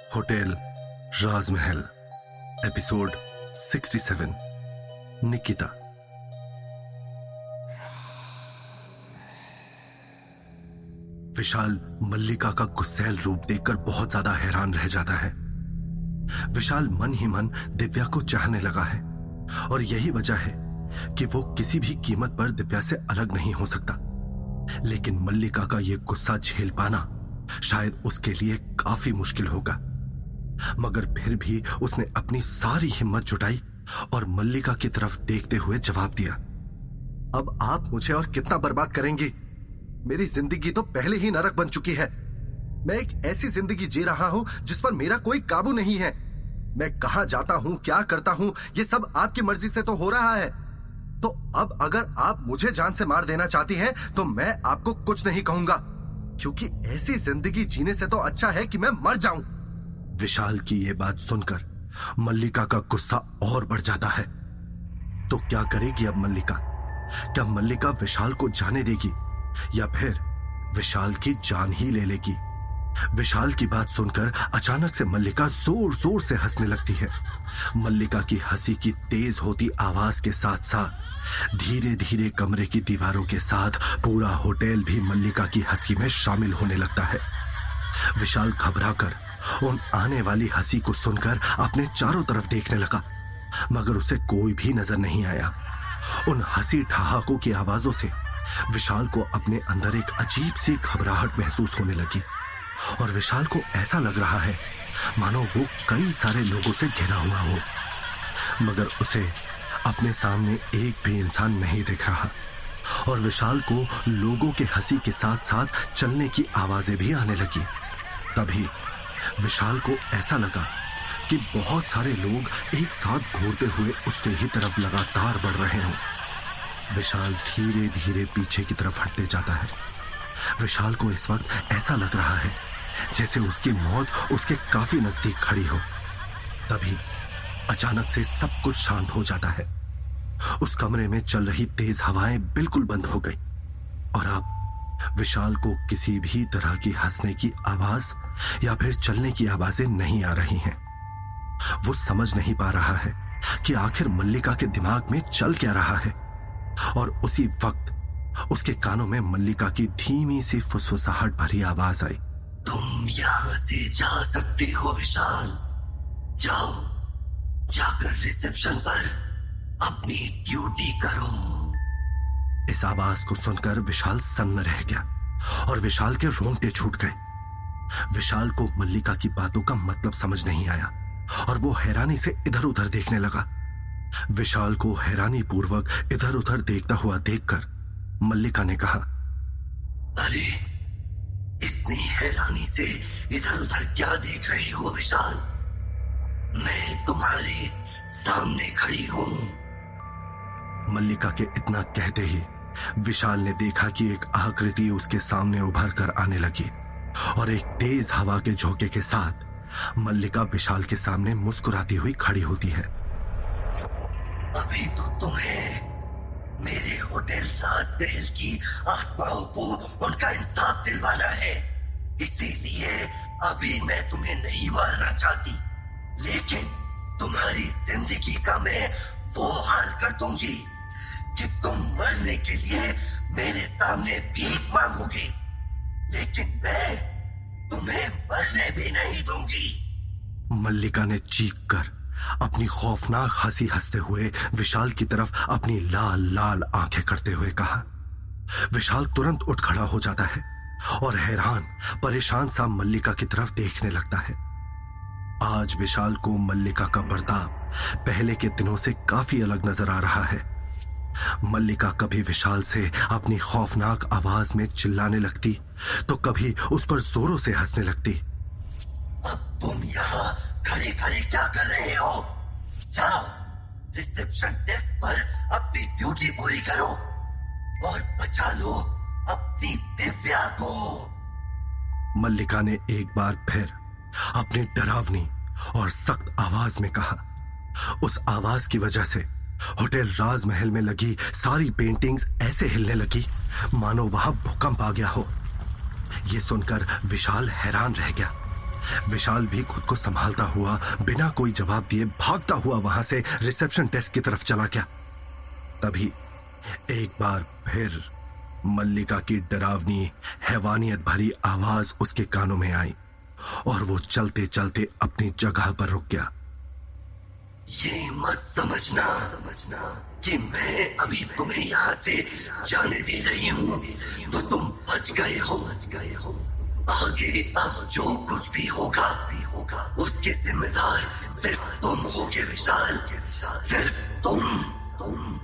Hotel राजमहल episode 67 Nikita. विशाल मल्लिका का गुस्सैल रूप देखकर बहुत ज्यादा हैरान रह जाता है। विशाल मन ही मन दिव्या को चाहने लगा है और यही वजह है कि वो किसी भी कीमत पर दिव्या से अलग नहीं हो सकता। लेकिन मल्लिका का यह गुस्सा झेल पाना शायद उसके लिए काफी मुश्किल होगा। मगर फिर भी उसने अपनी सारी हिम्मत जुटाई और मल्लिका की तरफ देखते हुए जवाब दिया, अब आप मुझे और कितना बर्बाद करेंगी? मेरी जिंदगी तो पहले ही नरक बन चुकी है। मैं एक ऐसी जिंदगी जी रहा हूं जिस पर मेरा कोई काबू नहीं है। मैं कहां जाता हूं, क्या करता हूं, ये सब आपकी मर्जी से तो हो रहा है। तो अब अगर आप मुझे जान से मार देना चाहती हैं तो मैं आपको कुछ नहीं कहूंगा, क्योंकि ऐसी जिंदगी जीने से तो अच्छा है कि मैं मर जाऊं। विशाल की यह बात सुनकर मल्लिका का गुस्सा और बढ़ जाता है। तो क्या करेगी अब मल्लिका? क्या मल्लिका विशाल को जाने देगी या फिर विशाल की जान ही ले लेगी? विशाल की बात सुनकर अचानक से मल्लिका जोर जोर से हंसने लगती है। मल्लिका की हंसी की तेज होती आवाज के साथ साथ धीरे धीरे कमरे की दीवारों के साथ पूरा होटल भी मल्लिका की हंसी में शामिल होने लगता है। विशाल घबराकर उन आने वाली हंसी को सुनकर अपने चारों तरफ देखने लगा, मगर उसे कोई भी नजर नहीं आया। उन हंसी ठहाकों की आवाजों से विशाल को अपने अंदर एक अजीब सी घबराहट महसूस होने लगी और विशाल को ऐसा लग रहा है मानो वो कई सारे लोगों से घिरा हुआ हो, मगर उसे अपने सामने एक भी इंसान नहीं दिख रहा। और विशाल को लोगों के हंसी के साथ साथ चलने की आवाजें भी आने लगी। तभी विशाल को ऐसा लगा कि बहुत सारे लोग एक साथ घूरते हुए उसके ही तरफ लगातार बढ़ रहे हों। विशाल धीरे धीरे पीछे की तरफ हटते जाता है। विशाल को इस वक्त ऐसा लग रहा है जैसे उसकी मौत उसके काफी नजदीक खड़ी हो। तभी अचानक से सब कुछ शांत हो जाता है। उस कमरे में चल रही तेज हवाएं बिल्कुल बंद हो गई और अब विशाल को किसी भी तरह की हंसने की आवाज या फिर चलने की आवाजें नहीं आ रही हैं। वो समझ नहीं पा रहा है कि आखिर मल्लिका के दिमाग में चल क्या रहा है। और उसी वक्त उसके कानों में मल्लिका की धीमी सी फुसफुसाहट भरी आवाज आई, तुम यहां से जा सकते हो विशाल, जाओ, जाकर रिसेप्शन पर अपनी ड्यूटी करो। इस आवाज को सुनकर विशाल सन्न रह गया और विशाल के रोंगटे छूट गए। विशाल को मल्लिका की बातों का मतलब समझ नहीं आया और वो हैरानी से इधर उधर देखने लगा। विशाल को हैरानी पूर्वक इधर उधर देखता हुआ देखकर मल्लिका ने कहा, अरे इतनी हैरानी से इधर उधर क्या देख रही हो विशाल? मैं तुम्हारे सामने खड़ी हूं। मल्लिका के इतना कहते ही विशाल ने देखा कि एक आकृति उसके सामने उभर कर आने लगी और एक तेज हवा के झोंके के साथ मल्लिका विशाल के सामने मुस्कुराती हुई खड़ी होती है। अभी तो तुम्हें मेरे होटल राजमहल की आत्माओं को उनका इंसाफ दिलवाना है, इसीलिए अभी मैं तुम्हें नहीं मारना चाहती, लेकिन तुम्हारी जिंदगी का मैं वो हाल कर दूंगी कि तुम मरने के लिए मेरे सामने भीख मांगोगे, लेकिन मैं तुम्हें मरने भी नहीं दूंगी। मल्लिका ने चीखकर अपनी खौफनाक हंसी हंसते हुए विशाल की तरफ अपनी लाल लाल आंखें करते हुए कहा। विशाल तुरंत उठ खड़ा हो जाता है और हैरान परेशान सा मल्लिका की तरफ देखने लगता है। आज विशाल को मल्लिका का बर्ताव पहले के दिनों से काफी अलग नजर आ रहा है। मल्लिका कभी विशाल से अपनी खौफनाक आवाज में चिल्लाने लगती तो कभी उस पर जोरों से हंसने लगती। अब तुम यहाँ खड़े खड़े क्या कर रहे हो? जाओ रिसेप्शन डेस्क पर अपनी ड्यूटी पूरी करो और बचा लो अपनी दिव्या को। मल्लिका ने एक बार फिर अपनी डरावनी और सख्त आवाज में कहा। उस आवाज की वजह से होटल राजमहल में लगी सारी पेंटिंग्स ऐसे हिलने लगी मानो वहां भूकंप आ गया हो। यह सुनकर विशाल हैरान रह गया। विशाल भी खुद को संभालता हुआ बिना कोई जवाब दिए भागता हुआ वहां से रिसेप्शन डेस्क की तरफ चला गया। तभी एक बार फिर मल्लिका की डरावनी हैवानियत भरी आवाज उसके कानों में आई और वो चलते चलते अपनी जगह पर रुक गया। ये मत समझना कि मैं अभी तुम्हें यहाँ से जाने दे रही हूँ तो तुम बच गए हो। आगे अब जो कुछ भी होगा उसके जिम्मेदार सिर्फ तुम होगे विशाल, सिर्फ तुम।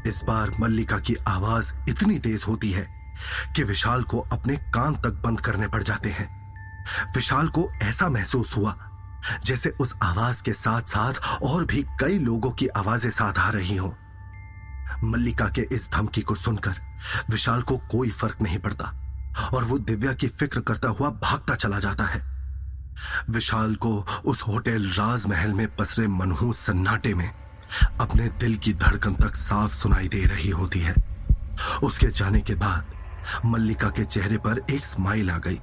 इस बार मल्लिका की आवाज इतनी तेज होती है कि विशाल को अपने कान तक बंद करने पड़ जाते हैं। विशाल को ऐसा महसूस हुआ जैसे उस आवाज के साथ साथ और भी कई लोगों की आवाजें साथ आ रही हों। मल्लिका के इस धमकी को सुनकर विशाल को कोई फर्क नहीं पड़ता और वो दिव्या की फिक्र करता हुआ भागता चला जाता है। विशाल को उस होटल राजमहल में पसरे मनहूस सन्नाटे में अपने दिल की धड़कन तक साफ सुनाई दे रही होती है। उसके जाने के बाद मल्लिका के चेहरे पर एक स्माइल आ गई,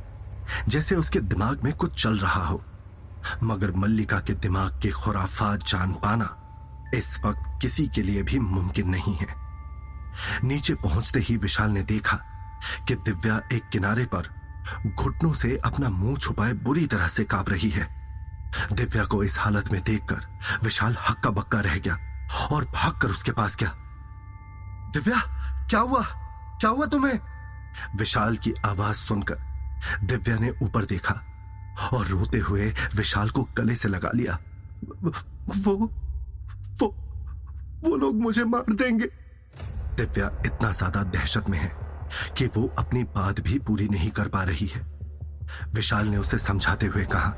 जैसे उसके दिमाग में कुछ चल रहा हो। मगर मल्लिका के दिमाग के खुराफात जान पाना इस वक्त किसी के लिए भी मुमकिन नहीं है। नीचे पहुंचते ही विशाल ने देखा कि दिव्या एक किनारे पर घुटनों से अपना मुंह छुपाए बुरी तरह से कांप रही है। दिव्या को इस हालत में देखकर विशाल हक्का बक्का रह गया और भागकर उसके पास गया। दिव्या, क्या हुआ तुम्हें? विशाल की आवाज सुनकर दिव्या ने ऊपर देखा और रोते हुए विशाल को गले से लगा लिया। वो लोग मुझे मार देंगे। दिव्या इतना ज्यादा दहशत में है कि वो अपनी बात भी पूरी नहीं कर पा रही है। विशाल ने उसे समझाते हुए कहा,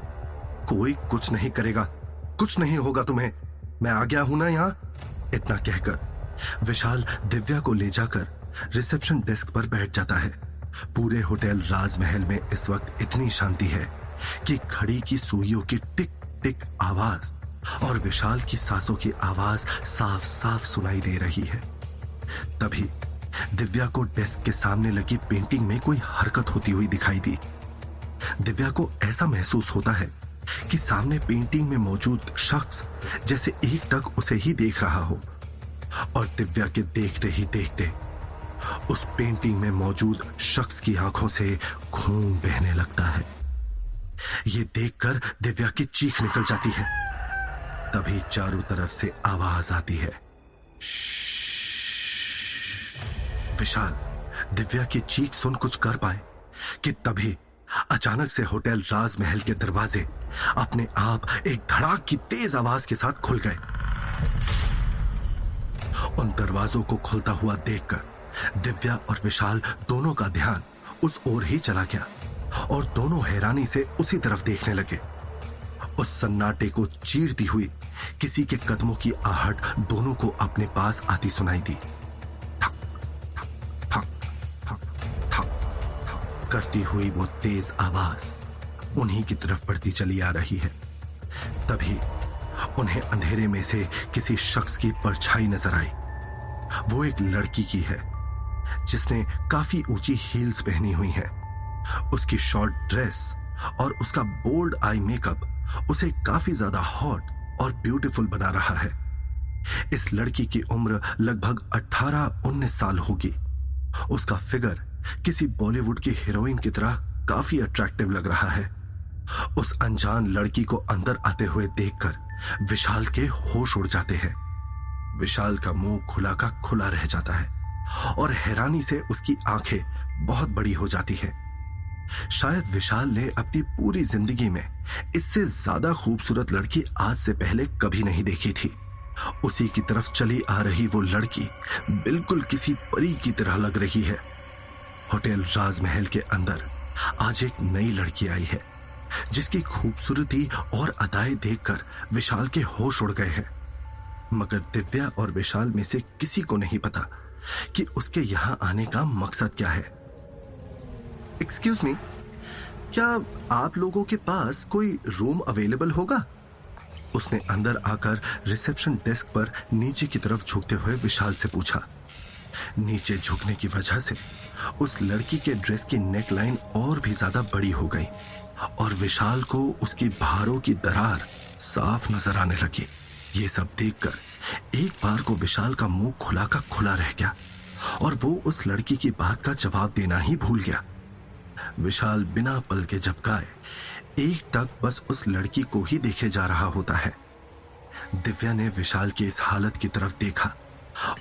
कोई कुछ नहीं करेगा, कुछ नहीं होगा तुम्हें, मैं आ गया हूं ना यहां। इतना कहकर विशाल दिव्या को ले जाकर रिसेप्शन डेस्क पर बैठ जाता है। पूरे होटल राजमहल में इस वक्त इतनी शांति है कि घड़ी की सुइयों की टिक टिक आवाज और विशाल की सांसों की आवाज साफ साफ सुनाई दे रही है। तभी दिव्या को डेस्क के सामने लगी पेंटिंग में कोई हरकत होती हुई दिखाई दी। दिव्या को ऐसा महसूस होता है कि सामने पेंटिंग में मौजूद शख्स जैसे एकटक उसे ही देख रहा हो और दिव्या के देखते ही देखते उस पेंटिंग में मौजूद शख्स की आंखों से खून बहने लगता है। ये देखकर दिव्या की चीख निकल जाती है। तभी चारों तरफ से आवाज आती है, विशाल दिव्या की चीख सुन कुछ कर पाए कि तभी अचानक से होटल राजमहल के दरवाजे अपने आप एक धड़ाक की तेज आवाज के साथ खुल गए। उन दरवाजों को खुलता हुआ देखकर दिव्या और विशाल दोनों का ध्यान उस ओर ही चला गया और दोनों हैरानी से उसी तरफ देखने लगे। उस सन्नाटे को चीरती हुई किसी के कदमों की आहट दोनों को अपने पास आती सुनाई दी। ठक ठक ठक ठक ठक करती हुई वो तेज आवाज उन्हीं की तरफ बढ़ती चली आ रही है। तभी उन्हें अंधेरे में से किसी शख्स की परछाई नजर आई। वो एक लड़की की है जिसने काफी ऊंची हील्स पहनी हुई है। उसकी शॉर्ट ड्रेस और उसका बोल्ड आई मेकअप उसे काफी ज्यादा हॉट और ब्यूटीफुल बना रहा है। इस लड़की की उम्र लगभग 18-19 साल होगी। उसका फिगर किसी बॉलीवुड की हीरोइन की तरह काफी अट्रैक्टिव लग रहा है। उस अनजान लड़की को अंदर आते हुए देखकर विशाल के होश उड़ जाते हैं। विशाल का मुंह खुला का खुला रह जाता है और हैरानी से उसकी आंखें बहुत बड़ी हो जाती है। शायद विशाल ने अपनी पूरी जिंदगी में इससे ज्यादा खूबसूरत लड़की आज से पहले कभी नहीं देखी थी। उसी की तरफ चली आ रही वो लड़की बिल्कुल किसी परी की तरह लग रही है। होटल राजमहल के अंदर आज एक नई लड़की आई है जिसकी खूबसूरती और अदाएं देखकर विशाल के होश उड़ गए हैं। मगर दिव्या और विशाल में से किसी को नहीं पता कि उसके यहां आने का मकसद क्या है। एक्सक्यूज मी, क्या आप लोगों के पास कोई रूम अवेलेबल होगा? उसने अंदर आकर रिसेप्शन डेस्क पर नीचे की तरफ झुकते हुए विशाल से पूछा। नीचे झुकने की वजह से उस लड़की के ड्रेस की नेकलाइन और भी ज्यादा बड़ी हो गई। और विशाल को उसकी भारों की दरार साफ नजर आने लगी। ये सब देखकर एक बार को विशाल का मुंह खुला का खुला रह गया और वो उस लड़की की बात का जवाब देना ही भूल गया। विशाल बिना पल के झपकाए एक टक बस उस लड़की को ही देखे जा रहा होता है। दिव्या ने विशाल की इस हालत की तरफ देखा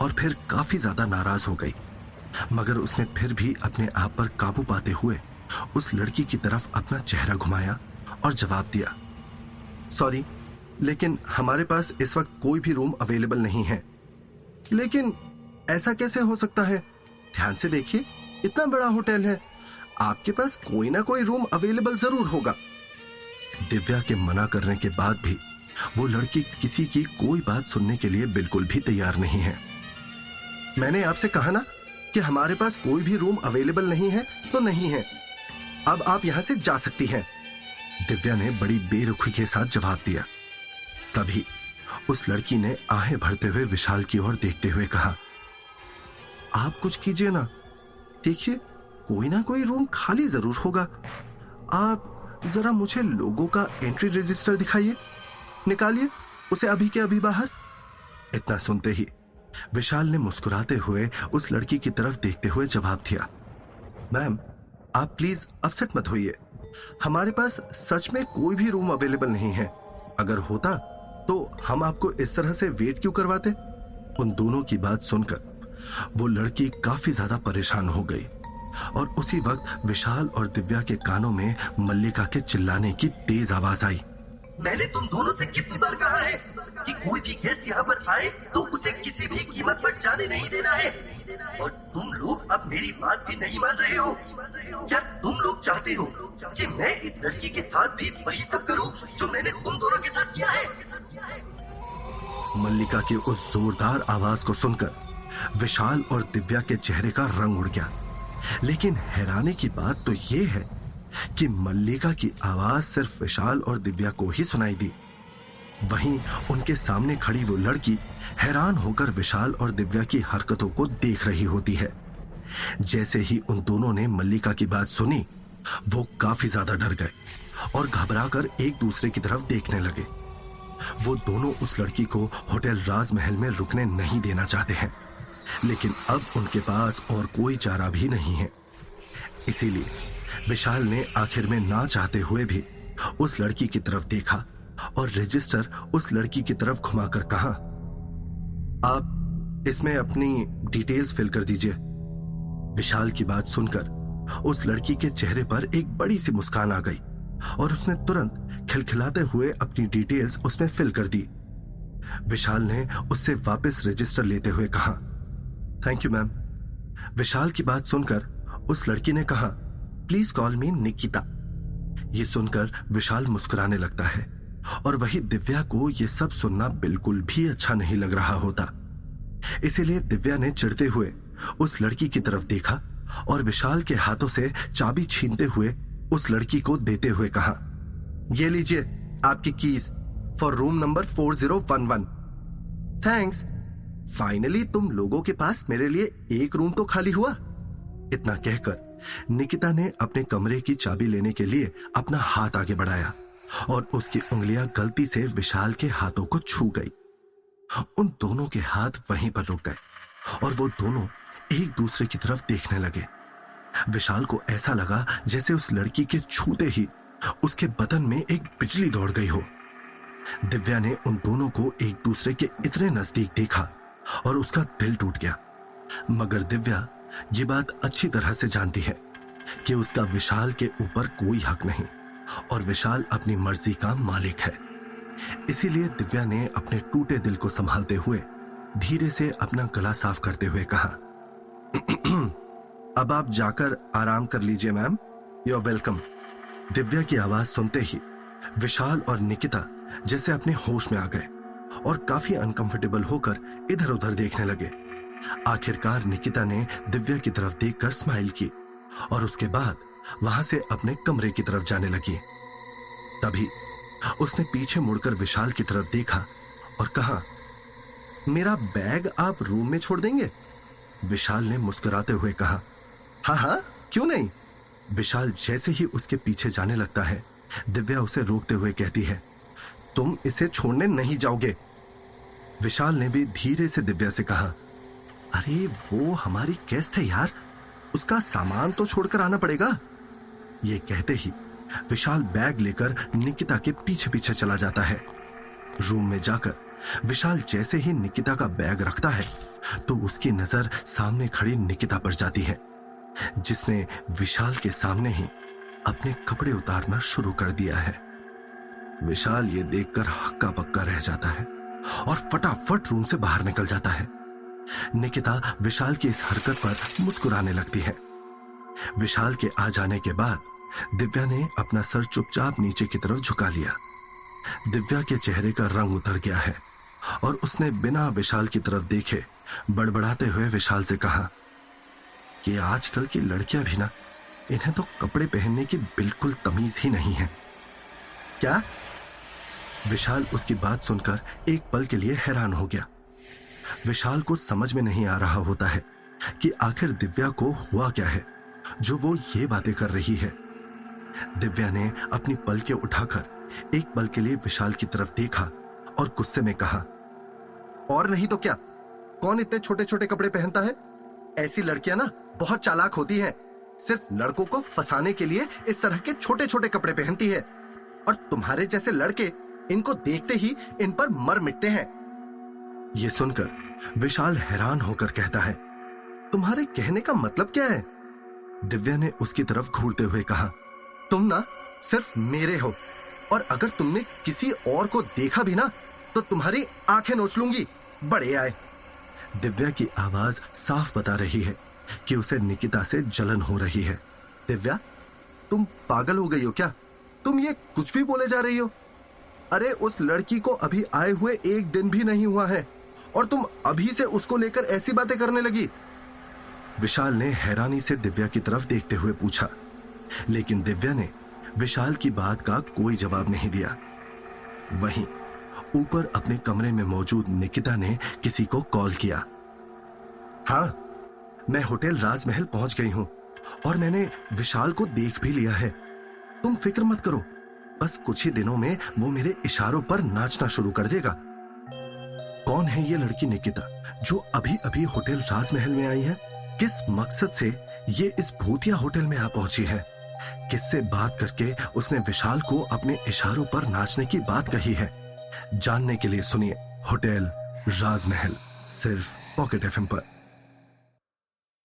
और फिर काफी ज्यादा नाराज हो गई, मगर उसने फिर भी अपने आप पर काबू पाते हुए उस लड़की की तरफ अपना चेहरा घुमाया और जवाब दिया, सॉरी, लेकिन हमारे पास इस वक्त कोई भी रूम अवेलेबल नहीं है। लेकिन ऐसा कैसे हो सकता है? ध्यान से देखिए, इतना बड़ा होटल है, आपके पास कोई ना कोई रूम अवेलेबल जरूर होगा। दिव्या के मना करने के बाद भी वो लड़की किसी की कोई बात सुनने के लिए बिल्कुल भी तैयार नहीं है। मैंने आपसे कहा ना कि हमारे पास कोई भी रूम अवेलेबल नहीं है तो नहीं है, अब आप यहां से जा सकती हैं। दिव्या ने बड़ी बेरुखी के साथ जवाब दिया। तभी उस लड़की ने आहें भरते हुए विशाल की ओर देखते हुए कहा, आप कुछ कीजिए ना, देखिए कोई ना कोई रूम खाली जरूर होगा। आप जरा मुझे लोगों का एंट्री रजिस्टर दिखाइए, निकालिए उसे अभी के अभी बाहर। इतना सुनते ही विशाल ने मुस्कुराते हुए उस लड़की की तरफ देखते हुए जवाब दिया, मैम आप प्लीज अपसेट मत होइए, हमारे पास सच में कोई भी रूम अवेलेबल नहीं है। अगर होता तो हम आपको इस तरह से वेट क्यों करवाते। उन दोनों की बात सुनकर वो लड़की काफी ज्यादा परेशान हो गई और उसी वक्त विशाल और दिव्या के कानों में मल्लिका के चिल्लाने की तेज आवाज आई, मैंने तुम दोनों से कितनी बार कहा है कि कोई भी गेस्ट यहाँ पर आए तो उसे किसी भी कीमत पर जाने नहीं देना है, और तुम लोग अब मेरी बात भी नहीं मान रहे हो। क्या तुम लोग चाहते हो कि मैं इस लड़की के साथ भी वही सब करूं जो मैंने तुम दोनों के साथ किया है? मल्लिका की उस जोरदार आवाज को सुनकर विशाल और दिव्या के चेहरे का रंग उड़ गया। लेकिन हैरानी की बात तो ये है कि मल्लिका की आवाज सिर्फ विशाल और दिव्या को ही सुनाई दी। वहीं उनके सामने खड़ी वो लड़की हैरान होकर विशाल और दिव्या की हरकतों को देख रही होती है। जैसे ही उन दोनों ने मल्लिका की बात सुनी, वो काफी ज्यादा डर गए और घबराकर एक दूसरे की तरफ देखने लगे। वो दोनों उस लड़की को होटल राजमहल में रुकने नहीं देना चाहते हैं, लेकिन अब उनके पास और कोई चारा भी नहीं है। इसीलिए विशाल ने आखिर में ना चाहते हुए भी उस लड़की की तरफ देखा और रजिस्टर उस लड़की की तरफ घुमाकर कहा, आप इसमें अपनी डिटेल्स फिल कर दीजिए। विशाल की बात सुनकर उस लड़की के चेहरे पर एक बड़ी सी मुस्कान आ गई और उसने तुरंत खिलखिलाते हुए अपनी डिटेल्स उसमें फिल कर दी। विशाल ने उससे वापस रजिस्टर लेते हुए कहा, थैंक यू मैम। विशाल की बात सुनकर उस लड़की ने कहा, प्लीज कॉल मी निकिता। ये सुनकर विशाल मुस्कुराने लगता है और वही दिव्या को ये सब सुनना बिल्कुल भी अच्छा नहीं लग रहा होता। इसीलिए दिव्या ने चिढ़ते हुए उस लड़की की तरफ देखा और विशाल के हाथों से चाबी छीनते हुए उस लड़की को देते हुए कहा, ये लीजिए आपकी keys for room number 4011। Thanks, finally तुम लोगों के पास मेरे लिए एक रूम तो खाली हुआ। इतना कहकर निकिता ने अपने कमरे की चाबी लेने के लिए अपना हाथ आगे बढ़ाया और उसकी उंगलियां गलती से विशाल के हाथों को छू गई। उन दोनों के हाथ वहीं पर रुक गए और वो दोनों एक दूसरे की तरफ देखने लगे। विशाल को ऐसा लगा जैसे उस लड़की के छूते ही उसके बदन में एक बिजली दौड़ गई हो। दिव्या ने उन दोनों को एक दूसरे के इतने नजदीक देखा और उसका दिल टूट गया, मगर दिव्या ये बात अच्छी तरह से जानती है कि उसका विशाल के ऊपर कोई हक नहीं और विशाल अपनी मर्जी का मालिक है। इसीलिए दिव्या ने अपने टूटे दिल को संभालते हुए धीरे से अपना गला साफ करते हुए कहा, अब आप जाकर आराम कर लीजिए ma'am, you are welcome. Divya की आवाज सुनते ही विशाल और निकिता जैसे अपने होश में आ गए और काफी अनकंफर्टेबल होकर इधर उधर देखने लगे। आखिरकार निकिता ने दिव्या की तरफ देखकर स्माइल की और उसके बाद वहां से अपने कमरे की तरफ जाने लगी। तभी उसने पीछे मुड़कर विशाल की तरफ देखा और कहा, मेरा बैग आप रूम में छोड़ देंगे? विशाल ने मुस्कुराते हुए कहा, हाँ हाँ क्यों नहीं, विशाल जैसे ही उसके पीछे जाने लगता है, दिव्या उसे रोकते हुए कहती है, तुम इसे छोड़ने नहीं जाओगे। विशाल ने भी धीरे से दिव्या से कहा, अरे वो हमारी गेस्ट है यार, उसका सामान तो छोड़कर आना पड़ेगा। ये कहते ही विशाल बैग लेकर निकिता के पीछे पीछे चला जाता है। रूम में जाकर विशाल जैसे ही निकिता का बैग रखता है तो उसकी नजर सामने खड़ी निकिता पर जाती है, जिसने विशाल के सामने ही अपने कपड़े उतारना शुरू कर दिया है। विशाल ये देखकर हक्का बक्का रह जाता है और फटाफट रूम से बाहर निकल जाता है। निकिता विशाल की इस हरकत पर मुस्कुराने लगती है। विशाल के आ जाने के बाद दिव्या ने अपना सर चुपचाप नीचे की तरफ झुका लिया। दिव्या के चेहरे का रंग उतर गया है और उसने बिना विशाल की तरफ देखे बड़बड़ाते हुए विशाल से कहा कि आजकल की लड़कियां भी ना, इन्हें तो कपड़े पहनने की बिल्कुल तमीज ही नहीं है। क्या? विशाल उसकी बात सुनकर एक पल के लिए हैरान हो गया। विशाल को समझ में नहीं आ रहा होता है कि आखिर दिव्या को हुआ क्या है जो वो ये बातें कर रही है। दिव्या ने अपनी पलकें उठाकर एक पल के लिए विशाल की तरफ देखा और गुस्से में कहा, और नहीं तो क्या, कौन इतने छोटे छोटे कपड़े पहनता है? ऐसी लड़कियां ना बहुत चालाक होती हैं, सिर्फ लड़कों को फंसाने के लिए इस तरह के छोटे छोटे कपड़े पहनती है, और तुम्हारे जैसे लड़के इनको देखते ही इन पर मर मिटते हैं। ये सुनकर विशाल हैरान होकर कहता है, तुम्हारे कहने का मतलब क्या है? दिव्या ने उसकी तरफ घूरते हुए कहा, तुम ना सिर्फ मेरे हो, और अगर तुमने किसी और को देखा भी ना तो तुम्हारी आंखें नोच लूंगी, बड़े आए। दिव्या की आवाज साफ बता रही है कि उसे निकिता से जलन हो रही है। दिव्या, तुम पागल हो गई हो क्या? तुम ये कुछ भी बोले जा रही हो। अरे उस लड़की को अभी आए हुए एक दिन भी नहीं हुआ है और तुम अभी से उसको लेकर ऐसी बातें करने लगी। विशाल ने हैरानी से दिव्या की तरफ देखते हुए पूछा, लेकिन दिव्या ने विशाल की बात का कोई जवाब नहीं दिया। वहीं ऊपर अपने कमरे में मौजूद निकिता ने किसी को कॉल किया। हाँ, मैं होटल राजमहल पहुंच गई हूं और मैंने विशाल को देख भी लिया है। तुम फिक्र मत करो, बस कुछ ही दिनों में वो मेरे इशारों पर नाचना शुरू कर देगा। कौन है ये लड़की निकिता जो अभी अभी होटल राजमहल में आई है? किस मकसद से ये इस भूतिया होटल में आ पहुंची है? किससे बात करके उसने विशाल को अपने इशारों पर नाचने की बात कही है? जानने के लिए सुनिए होटल राजमहल, सिर्फ पॉकेट एफएम पर।